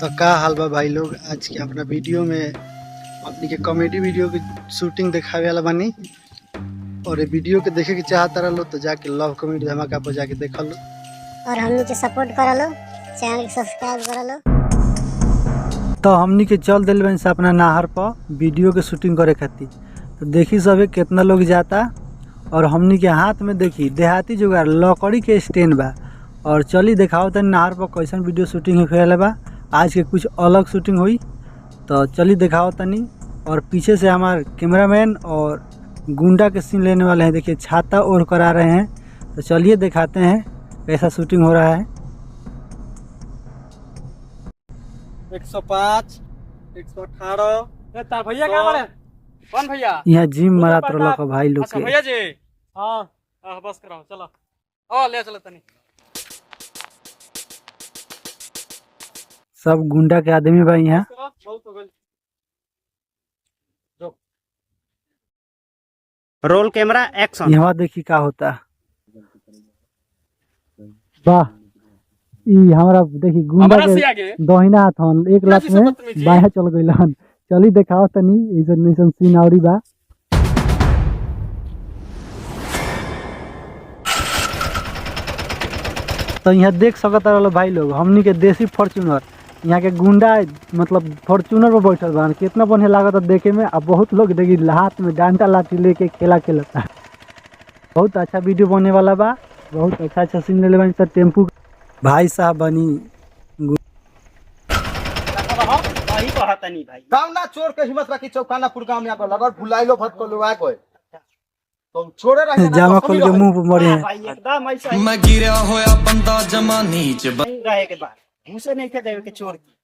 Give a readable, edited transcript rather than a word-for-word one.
तो का हाल बा भाई लोग। आज के अपना वीडियो में अपनी के कॉमेडी वीडियो की शूटिंग दिखावे वाला बानी और ये वीडियो के देखे के चाहता रहो तो जाके लव कॉमेडी धमाका पर जाके देख लो और हमनी के सपोर्ट करा लो, चैनल के सब्सक्राइब करा लो। तो हमनी के चल दिल बन से अपना नहर पर वीडियो के शूटिंग करे खातिर। तो देखी सब कितना लोग जाता और हमनी के हाथ में देखी देहाती जुगाड़ लकड़ी के स्टैंड बा। और चली दिखाओ तनी नहर पर कैसन वीडियो शूटिंग होखेला बा। आज के कुछ अलग शूटिंग हुई तो चली दिखाओ तनी। और पीछे से हमारे कैमरामैन और गुंडा के सीन लेने वाले हैं, देखिए छाता ओढ़ कर आ रहे हैं। तो चलिए दिखाते हैं कैसा शूटिंग हो रहा है। 105 118 तार भैया कहाँ बड़े? कौन भैया? यहाँ जिम मरात रहल का भाई लोग अच्छा के। भैया जी, हाँ बस कराओ, चलो ओ ले चलो तनी। सब गुंडा के आदमी बा यहाँ। बहुत हो गइल। Roll camera action. यहाँ देखी का होता। वाह, ई हमारा देखी गुंडा हमारा के से आगे दहिना हाथ हन एक लाख में बाया चल गइल हन। चली दिखाओ तनी ऐसन ऐसन सीन औरी बा। तो यहाँ देख सकता रहो भाई लोग हमनी के देसी फॉर्च्यूनर यहाँ के गुंडा मतलब फॉर्च्यूनर पर बैठल बा। कितना बढ़िया लागत देखे में। अब बहुत लोग देखी हाथ में डंडा लाठी लेके खेला खेलता। बहुत अच्छा वीडियो बनने वाला बा। बहुत अच्छा सीन ले लेबा। सर टेम्पू भाई साहब बनी वही कहता नहीं भाई। गाँव ना चोर के हिम्मत रखी चौकाना पुरगाम में आकर लगल भुलाइलो भट को लोआ कोई तो छोड़े रहे जामा खोल के मुंह पर मरे हैं। भाई एकदम ऐसा मैं गिरा होया बंदा जमा नीच नहीं रहे के बाद घूसे नहीं थे देवे के चोर की।